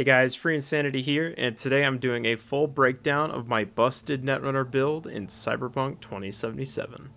Hey guys, Free Insanity here, and today I'm doing a full breakdown of my busted Netrunner build in Cyberpunk 2077.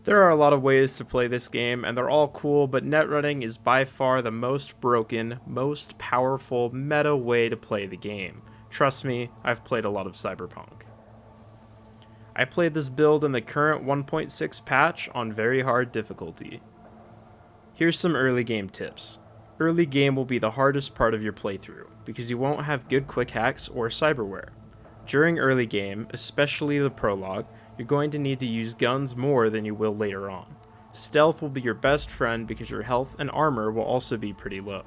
There are a lot of ways to play this game, and they're all cool, but netrunning is by far the most broken, most powerful, meta way to play the game. Trust me, I've played a lot of Cyberpunk. I played this build in the current 1.6 patch on very hard difficulty. Here's some early game tips. Early game will be the hardest part of your playthrough, because you won't have good quick hacks or cyberware. During early game, especially the prologue, you're going to need to use guns more than you will later on. Stealth will be your best friend because your health and armor will also be pretty low.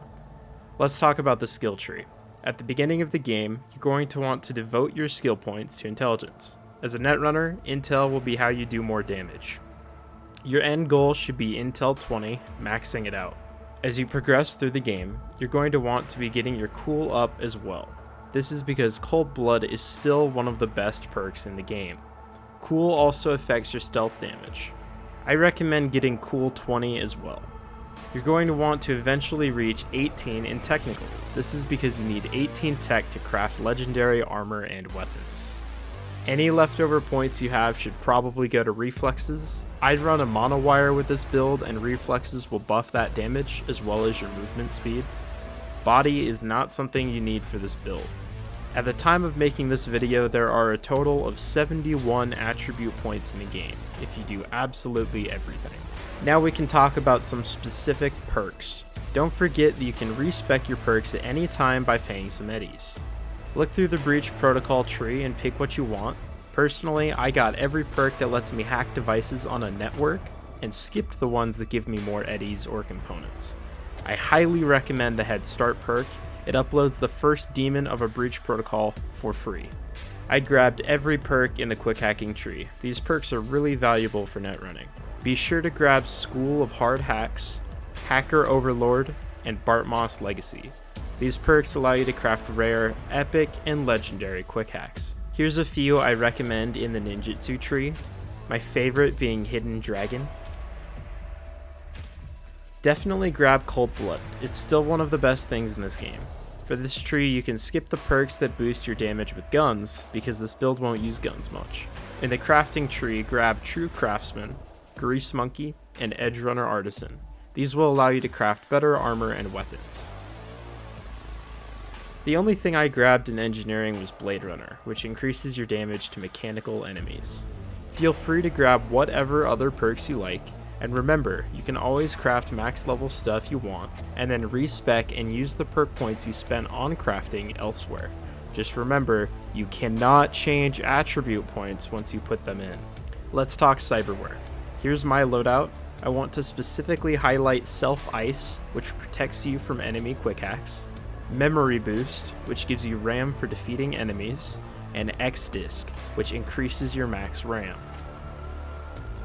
Let's talk about the skill tree. At the beginning of the game, you're going to want to devote your skill points to intelligence. As a netrunner, intel will be how you do more damage. Your end goal should be intel 20, maxing it out. As you progress through the game, you're going to want to be getting your cool up as well. This is because Cold Blood is still one of the best perks in the game. Cool also affects your stealth damage. I recommend getting Cool 20 as well. You're going to want to eventually reach 18 in technical. This is because you need 18 tech to craft legendary armor and weapons. Any leftover points you have should probably go to reflexes. I'd run a monowire with this build, and reflexes will buff that damage as well as your movement speed. Body is not something you need for this build. At the time of making this video, there are a total of 71 attribute points in the game, if you do absolutely everything. Now we can talk about some specific perks. Don't forget that you can respec your perks at any time by paying some eddies. Look through the Breach Protocol tree and pick what you want. Personally, I got every perk that lets me hack devices on a network, and skipped the ones that give me more eddies or components. I highly recommend the Head Start perk. It uploads the first demon of a Breach Protocol for free. I grabbed every perk in the quick hacking tree. These perks are really valuable for netrunning. Be sure to grab School of Hard Hacks, Hacker Overlord, and Bartmoss Legacy. These perks allow you to craft rare, epic, and legendary quick hacks. Here's a few I recommend in the ninjutsu tree, my favorite being Hidden Dragon. Definitely grab Cold Blood, it's still one of the best things in this game. For this tree, you can skip the perks that boost your damage with guns, because this build won't use guns much. In the crafting tree, grab True Craftsman, Grease Monkey, and Edge Runner Artisan. These will allow you to craft better armor and weapons. The only thing I grabbed in engineering was Blade Runner, which increases your damage to mechanical enemies. Feel free to grab whatever other perks you like, and remember, you can always craft max level stuff you want, and then respec and use the perk points you spent on crafting elsewhere. Just remember, you cannot change attribute points once you put them in. Let's talk cyberware. Here's my loadout. I want to specifically highlight Self-Ice, which protects you from enemy quick hacks, Memory Boost, which gives you RAM for defeating enemies, and X-Disc, which increases your max RAM.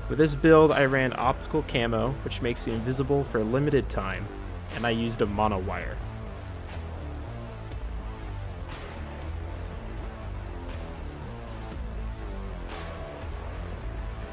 With this build, I ran optical camo, which makes you invisible for a limited time, and I used a monowire.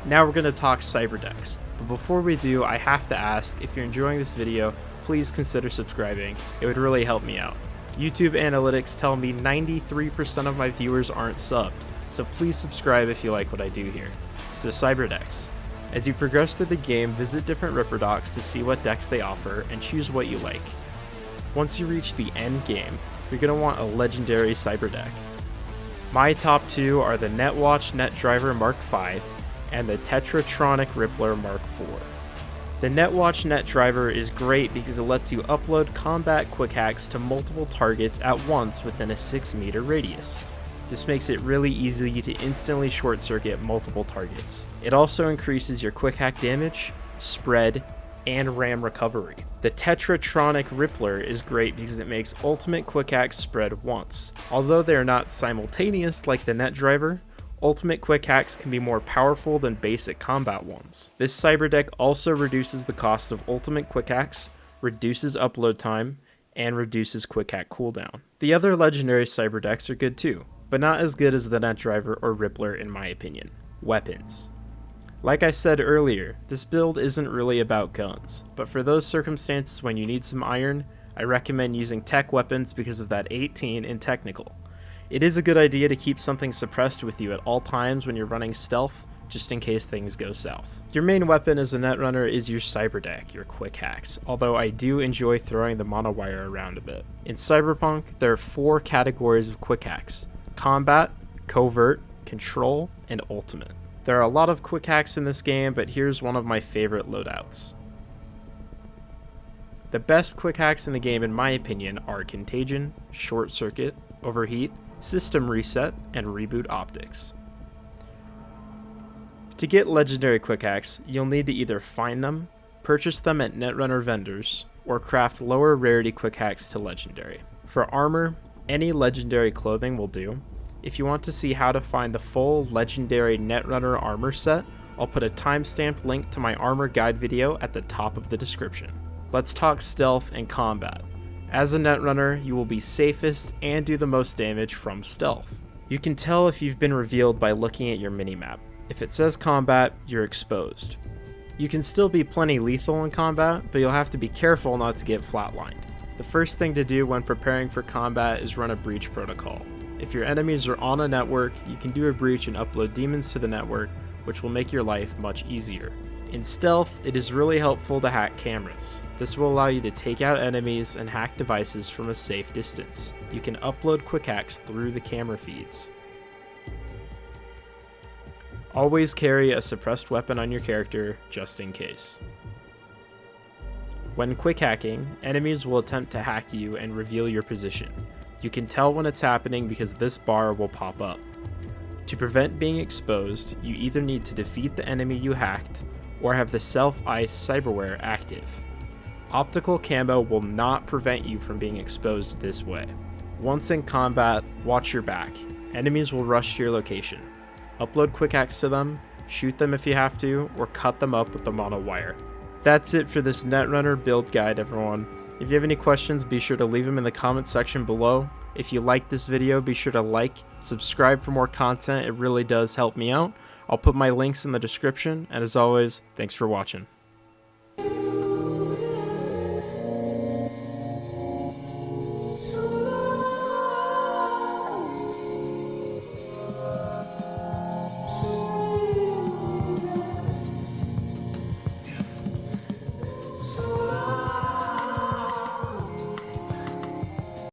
Now we're going to talk cyberdecks, but before we do, I have to ask, if you're enjoying this video, please consider subscribing. It would really help me out. YouTube analytics tell me 93% of my viewers aren't subbed, so please subscribe if you like what I do here. So cyberdecks. As you progress through the game, visit different Ripper docks to see what decks they offer and choose what you like. Once you reach the end game, you're going to want a legendary cyberdeck. My top two are the Netwatch Netdriver Mark V and the Tetratronic Rippler Mark IV. The Netwatch Netdriver is great because it lets you upload combat quick hacks to multiple targets at once within a 6-meter radius. This makes it really easy to instantly short circuit multiple targets. It also increases your quick hack damage, spread, and RAM recovery. The Tetratronic Rippler is great because it makes ultimate quick hacks spread once. Although they are not simultaneous like the Netdriver, Ultimate quick hacks can be more powerful than basic combat ones. This cyberdeck also reduces the cost of ultimate quick hacks, reduces upload time, and reduces quick hack cooldown. The other legendary cyberdecks are good too, but not as good as the NetDriver or Rippler in my opinion. Weapons. Like I said earlier, this build isn't really about guns, but for those circumstances when you need some iron, I recommend using tech weapons because of that 18 in technical. It is a good idea to keep something suppressed with you at all times when you're running stealth, just in case things go south. Your main weapon as a Netrunner is your cyberdeck, your quick hacks, although I do enjoy throwing the monowire around a bit. In Cyberpunk, there are 4 categories of quick hacks: combat, covert, control, and ultimate. There are a lot of quick hacks in this game, but here's one of my favorite loadouts. The best quick hacks in the game in my opinion are contagion, short circuit, overheat, system reset, and reboot optics. To get legendary quick hacks, you'll need to either find them, purchase them at Netrunner vendors, or craft lower rarity quick hacks to legendary. For armor, any legendary clothing will do. If you want to see how to find the full legendary Netrunner armor set, I'll put a timestamped link to my armor guide video at the top of the description. Let's talk stealth and combat. As a Netrunner, you will be safest and do the most damage from stealth. You can tell if you've been revealed by looking at your minimap. If it says combat, you're exposed. You can still be plenty lethal in combat, but you'll have to be careful not to get flatlined. The first thing to do when preparing for combat is run a breach protocol. If your enemies are on a network, you can do a breach and upload demons to the network, which will make your life much easier. In stealth, it is really helpful to hack cameras. This will allow you to take out enemies and hack devices from a safe distance. You can upload quick hacks through the camera feeds. Always carry a suppressed weapon on your character, just in case. When quick hacking, enemies will attempt to hack you and reveal your position. You can tell when it's happening because this bar will pop up. To prevent being exposed, you either need to defeat the enemy you hacked, or have the self-ice cyberware active. Optical camo will not prevent you from being exposed this way. Once in combat, watch your back. Enemies will rush to your location. Upload quick hacks to them, shoot them if you have to, or cut them up with the monowire. That's it for this Netrunner build guide, everyone. If you have any questions, be sure to leave them in the comment section below. If you liked this video, be sure to like, subscribe for more content. It really does help me out. I'll put my links in the description, and as always, thanks for watching.